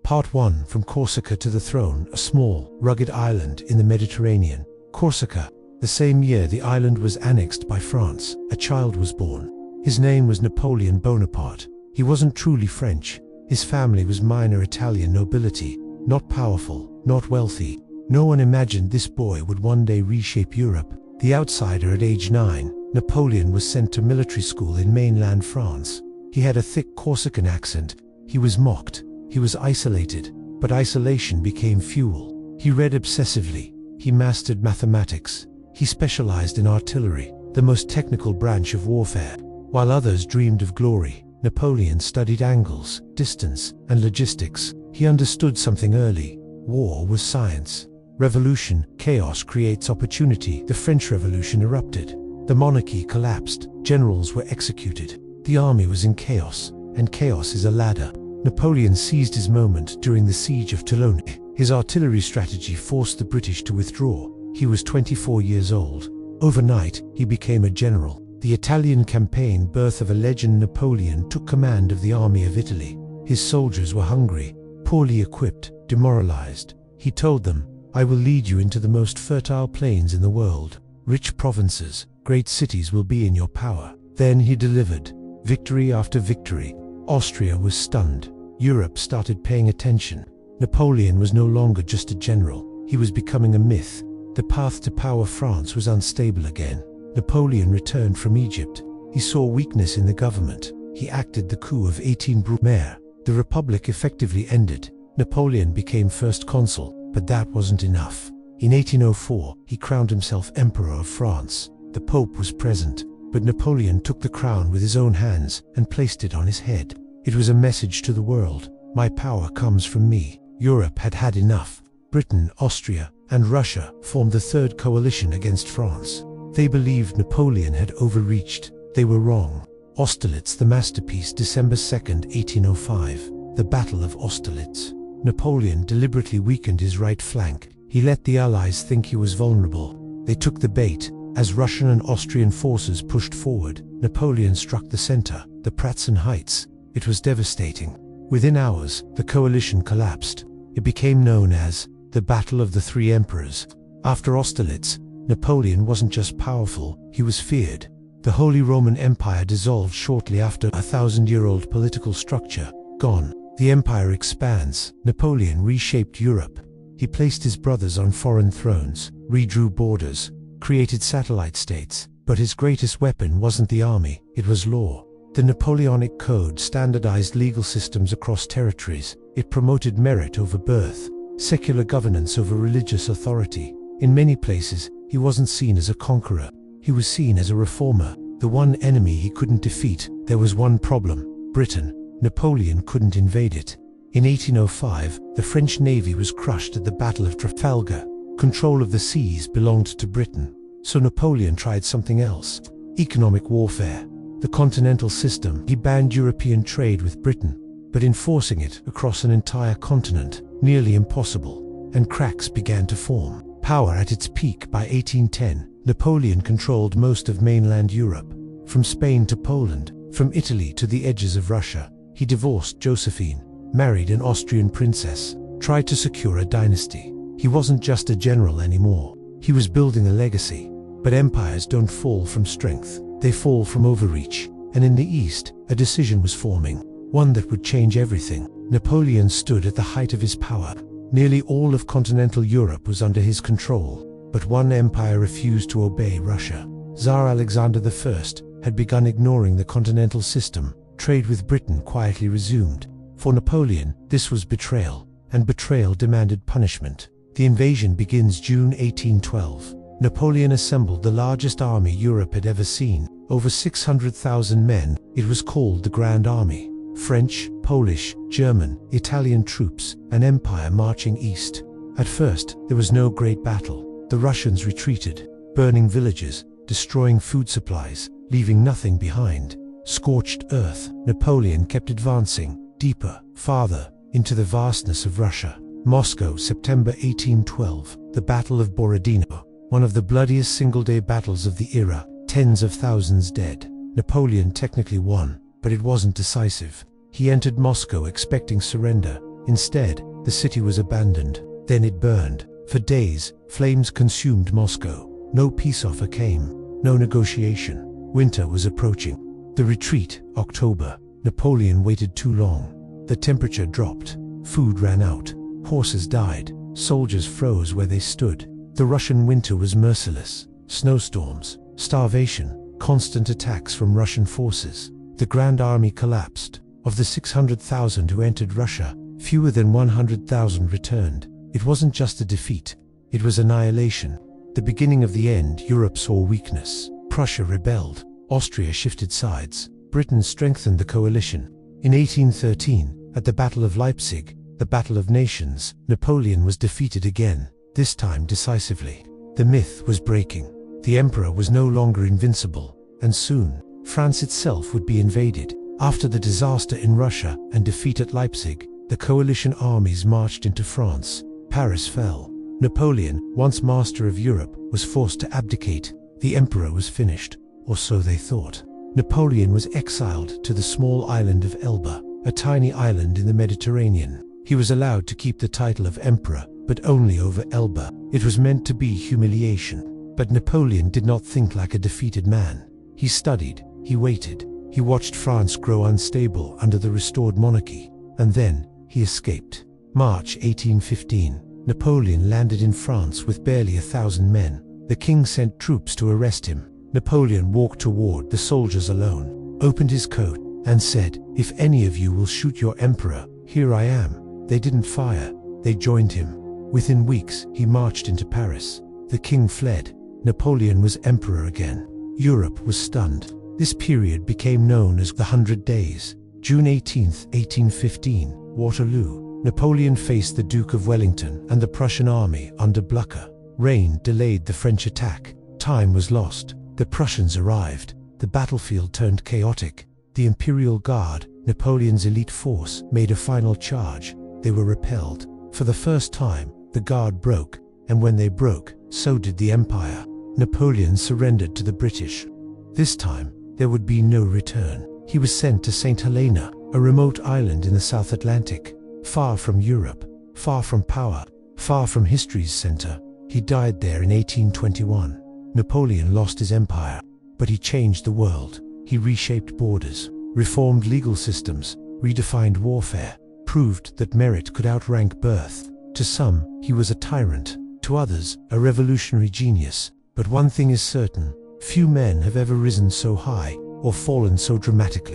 Part 1. From Corsica to the throne, a small, rugged island in the Mediterranean. Corsica. The same year the island was annexed by France, a child was born. His name was Napoleon Bonaparte. He wasn't truly French. His family was minor Italian nobility, not powerful, not wealthy. No one imagined this boy would one day reshape Europe. The outsider at age 9, Napoleon was sent to military school in mainland France. He had a thick Corsican accent. He was mocked. He was isolated, but isolation became fuel. He read obsessively. He mastered mathematics. He specialized in artillery, the most technical branch of warfare. While others dreamed of glory, Napoleon studied angles, distance, and logistics. He understood something early. War was science. Revolution, chaos creates opportunity. The French Revolution erupted. The monarchy collapsed. Generals were executed. The army was in chaos, and chaos is a ladder. Napoleon seized his moment during the siege of Toulon. His artillery strategy forced the British to withdraw. He was 24 years old. Overnight, he became a general. The Italian campaign, birth of a legend. Napoleon took command of the army of Italy. His soldiers were hungry, poorly equipped, demoralized. He told them, "I will lead you into the most fertile plains in the world. Rich provinces, great cities will be in your power." Then he delivered. Victory after victory. Austria was stunned. Europe started paying attention. Napoleon was no longer just a general. He was becoming a myth. The path to power. France was unstable again. Napoleon returned from Egypt. He saw weakness in the government. He acted the coup of 18 Brumaire. The Republic effectively ended. Napoleon became first consul, but that wasn't enough. In 1804, he crowned himself Emperor of France. The Pope was present, but Napoleon took the crown with his own hands and placed it on his head. It was a message to the world. My power comes from me. Europe had had enough. Britain, Austria, and Russia formed the third coalition against France. They believed Napoleon had overreached. They were wrong. Austerlitz, the masterpiece, December 2nd, 1805. The Battle of Austerlitz. Napoleon deliberately weakened his right flank. He let the Allies think he was vulnerable. They took the bait. As Russian and Austrian forces pushed forward, Napoleon struck the center, the Pratzen Heights. It was devastating. Within hours, the coalition collapsed. It became known as the Battle of the Three Emperors. After Austerlitz, Napoleon wasn't just powerful, he was feared. The Holy Roman Empire dissolved shortly after. A thousand-year-old political structure gone. The empire expands. Napoleon reshaped Europe. He placed his brothers on foreign thrones, redrew borders, created satellite states. But his greatest weapon wasn't the army, it was law. The Napoleonic Code standardized legal systems across territories. It promoted merit over birth, secular governance over religious authority. In many places, he wasn't seen as a conqueror. He was seen as a reformer, the one enemy he couldn't defeat. There was one problem: Britain. Napoleon couldn't invade it. In 1805, the French Navy was crushed at the Battle of Trafalgar. Control of the seas belonged to Britain. So Napoleon tried something else: economic warfare. The continental system. He banned European trade with Britain, but enforcing it across an entire continent, nearly impossible. And cracks began to form. Power at its peak. By 1810, Napoleon controlled most of mainland Europe, from Spain to Poland, from Italy to the edges of Russia. He divorced Josephine, married an Austrian princess, tried to secure a dynasty. He wasn't just a general anymore. He was building a legacy. But empires don't fall from strength. They fall from overreach. And in the East, a decision was forming, one that would change everything. Napoleon stood at the height of his power. Nearly all of continental Europe was under his control. But one empire refused to obey: Russia. Tsar Alexander I had begun ignoring the continental system. Trade with Britain quietly resumed. For Napoleon, this was betrayal, and betrayal demanded punishment. The invasion begins June 1812. Napoleon assembled the largest army Europe had ever seen, over 600,000 men. It was called the Grand Army. French, Polish, German, Italian troops, an empire marching east. At first, there was no great battle. The Russians retreated, burning villages, destroying food supplies, leaving nothing behind. Scorched earth. Napoleon kept advancing, deeper, farther, into the vastness of Russia. Moscow, September 1812. The Battle of Borodino. One of the bloodiest single-day battles of the era. Tens of thousands dead. Napoleon technically won, but it wasn't decisive. He entered Moscow expecting surrender. Instead, the city was abandoned. Then it burned. For days, flames consumed Moscow. No peace offer came. No negotiation. Winter was approaching. The retreat, October. Napoleon waited too long. The temperature dropped. Food ran out. Horses died. Soldiers froze where they stood. The Russian winter was merciless. Snowstorms, starvation, constant attacks from Russian forces. The Grand Army collapsed. Of the 600,000 who entered Russia, fewer than 100,000 returned. It wasn't just a defeat. It was annihilation. The beginning of the end. Europe saw weakness. Prussia rebelled. Austria shifted sides. Britain strengthened the coalition. In 1813, at the Battle of Leipzig, the Battle of Nations, Napoleon was defeated again, this time decisively. The myth was breaking. The emperor was no longer invincible, and soon, France itself would be invaded. After the disaster in Russia and defeat at Leipzig, the coalition armies marched into France. Paris fell. Napoleon, once master of Europe, was forced to abdicate. The emperor was finished, or so they thought. Napoleon was exiled to the small island of Elba, a tiny island in the Mediterranean. He was allowed to keep the title of emperor, but only over Elba. It was meant to be humiliation. But Napoleon did not think like a defeated man. He studied, he waited, he watched France grow unstable under the restored monarchy, and then he escaped. March 1815. Napoleon landed in France with barely 1,000 men. The king sent troops to arrest him. Napoleon walked toward the soldiers alone, opened his coat, and said, "If any of you will shoot your emperor, here I am." They didn't fire, they joined him. Within weeks, he marched into Paris. The king fled. Napoleon was emperor again. Europe was stunned. This period became known as the 100 Days. June 18, 1815, Waterloo. Napoleon faced the Duke of Wellington and the Prussian army under Blucher. Rain delayed the French attack. Time was lost. The Prussians arrived. The battlefield turned chaotic. The Imperial Guard, Napoleon's elite force, made a final charge. They were repelled. For the first time, the Guard broke, and when they broke, so did the Empire. Napoleon surrendered to the British. This time, there would be no return. He was sent to St. Helena, a remote island in the South Atlantic. Far from Europe, far from power, far from history's center. He died there in 1821. Napoleon lost his empire, but he changed the world. He reshaped borders, reformed legal systems, redefined warfare, proved that merit could outrank birth. To some, he was a tyrant. To others, a revolutionary genius. But one thing is certain: few men have ever risen so high or fallen so dramatically.